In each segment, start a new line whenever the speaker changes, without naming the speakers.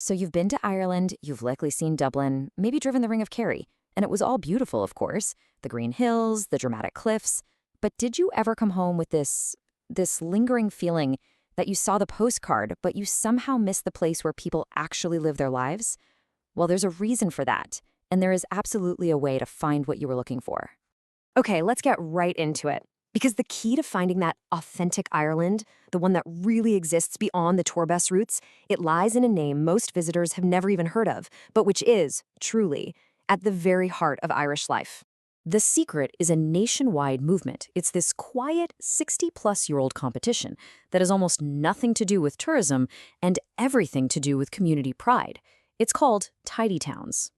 So you've been to Ireland, you've likely seen Dublin, maybe driven the Ring of Kerry, and it was all beautiful, of course, the green hills, the dramatic cliffs. But did you ever come home with this lingering feeling that you saw the postcard, but you somehow missed the place where people actually live their lives? Well, there's a reason for that, and there is absolutely a way to find what you were looking for.
Okay, let's get right into it. Because the key to finding that authentic Ireland, the one that really exists beyond the tour bus routes, it lies in a name most visitors have never even heard of, but which is, truly, at the very heart of Irish life.
The Secret is a nationwide movement. It's this quiet 60-plus-year-old competition that has almost nothing to do with tourism and everything to do with community pride. It's called Tidy Towns.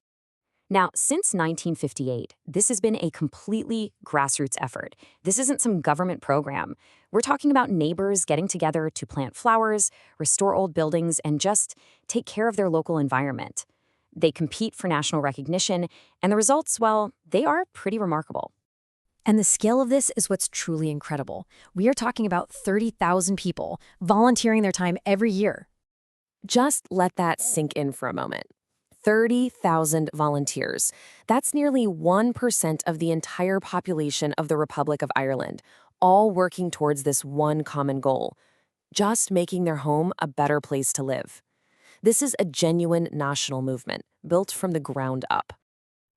Now, since 1958, this has been a completely grassroots effort. This isn't some government program. We're talking about neighbors getting together to plant flowers, restore old buildings, and just take care of their local environment. They compete for national recognition, and the results, well, they are pretty remarkable.
And the scale of this is what's truly incredible. We are talking about 30,000 people volunteering their time every year. Just let that sink in for a moment. 30,000 volunteers. That's nearly 1% of the entire population of the Republic of Ireland, all working towards this one common goal, just making their home a better place to live. This is a genuine national movement, built from the ground up.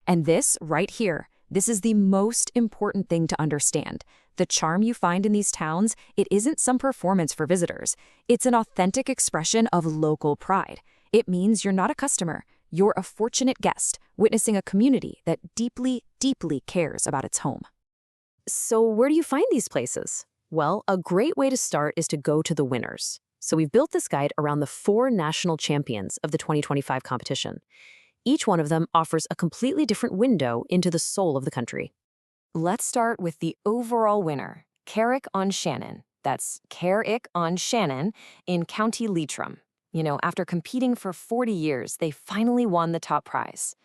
And this, right here, this is the most important thing to understand. The charm you find in these towns, it isn't some performance for visitors. It's an authentic expression of local pride. It means you're not a customer. You're a fortunate guest, witnessing a community that deeply, deeply cares about its home.
So where do you find these places? Well, a great way to start is to go to the winners. So we've built this guide around the 4 national champions of the 2025 competition. Each one of them offers a completely different window into the soul of the country. Let's start with the overall winner, Carrick-on-Shannon. That's Carrick-on-Shannon in County Leitrim. After competing for 40 years, they finally won the top prize.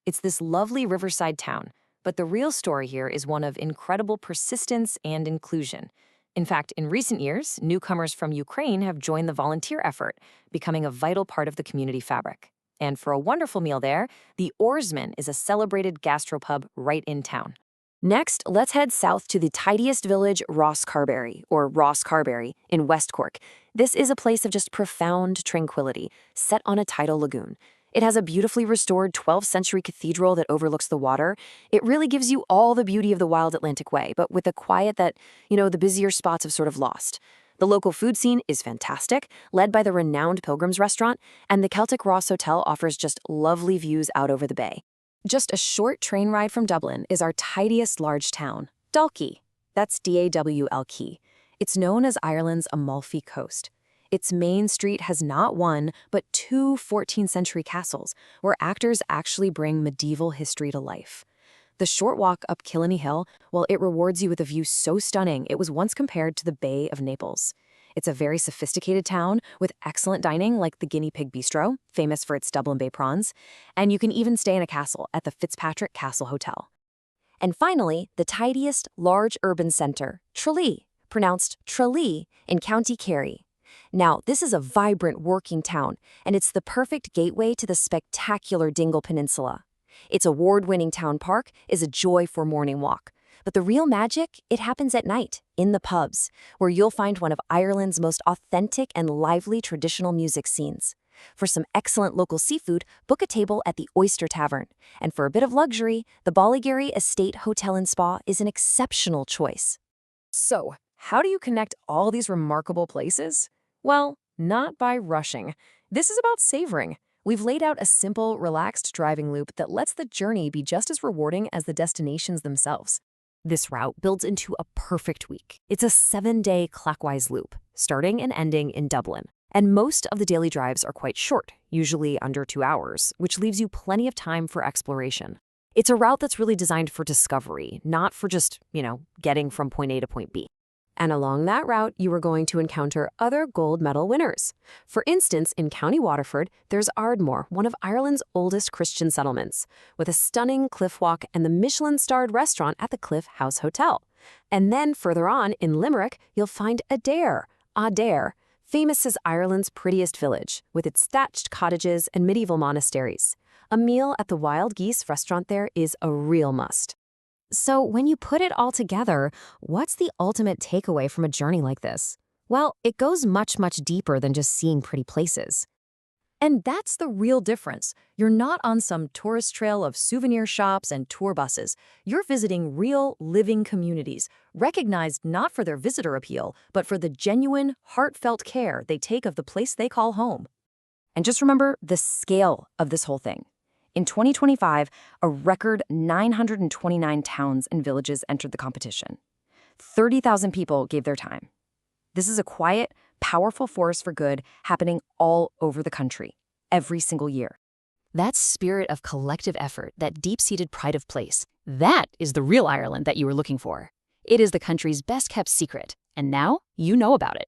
It's this lovely riverside town, but the real story here is one of incredible persistence and inclusion. In fact, in recent years, newcomers from Ukraine have joined the volunteer effort, becoming a vital part of the community fabric. And for a wonderful meal there, the Oarsman is a celebrated gastropub right in town. Next, let's head south to the tidiest village, Rosscarbery, or Ross Carberry, in West Cork. This is a place of just profound tranquility, set on a tidal lagoon. It has a beautifully restored 12th century cathedral that overlooks the water. It really gives you all the beauty of the wild Atlantic way, but with a quiet that, the busier spots have sort of lost. The local food scene is fantastic, led by the renowned Pilgrims restaurant, and the Celtic Ross Hotel offers just lovely views out over the bay. Just a short train ride from Dublin is our tidiest large town, Dalkey. That's D-A-W-L-Key. It's known as Ireland's Amalfi Coast. Its main street has not one, but 2 14th century castles, where actors actually bring medieval history to life. The short walk up Killiney Hill, well, it rewards you with a view so stunning it was once compared to the Bay of Naples. It's a very sophisticated town with excellent dining like the Guinea Pig Bistro, famous for its Dublin Bay prawns, and you can even stay in a castle at the Fitzpatrick Castle Hotel. And finally, the tidiest large urban center, Tralee, pronounced Tralee, in County Kerry. Now, this is a vibrant working town, and it's the perfect gateway to the spectacular Dingle Peninsula. Its award-winning town park is a joy for morning walk. But the real magic, it happens at night, in the pubs, where you'll find one of Ireland's most authentic and lively traditional music scenes. For some excellent local seafood, book a table at the Oyster Tavern. And for a bit of luxury, the Ballygarry Estate Hotel and Spa is an exceptional choice. So, how do you connect all these remarkable places? Well, not by rushing. This is about savoring. We've laid out a simple, relaxed driving loop that lets the journey be just as rewarding as the destinations themselves. This route builds into a perfect week. It's a 7-day clockwise loop, starting and ending in Dublin. And most of the daily drives are quite short, usually under 2 hours, which leaves you plenty of time for exploration. It's a route that's really designed for discovery, not for just, getting from point A to point B. And along that route, you are going to encounter other gold medal winners. For instance, in County Waterford, there's Ardmore, one of Ireland's oldest Christian settlements, with a stunning cliff walk and the Michelin-starred restaurant at the Cliff House Hotel. And then further on, in Limerick, you'll find Adare, Famous is Ireland's prettiest village, with its thatched cottages and medieval monasteries. A meal at the Wild Geese restaurant there is a real must. So when you put it all together, what's the ultimate takeaway from a journey like this? Well, it goes much, much deeper than just seeing pretty places.
And that's the real difference. You're not on some tourist trail of souvenir shops and tour buses. You're visiting real, living communities, recognized not for their visitor appeal, but for the genuine, heartfelt care they take of the place they call home. And just remember the scale of this whole thing. In 2025, a record 929 towns and villages entered the competition. 30,000 people gave their time. This is a quiet, powerful force for good happening all over the country, every single year.
That spirit of collective effort, that deep-seated pride of place, that is the real Ireland that you were looking for. It is the country's best-kept secret, and now you know about it.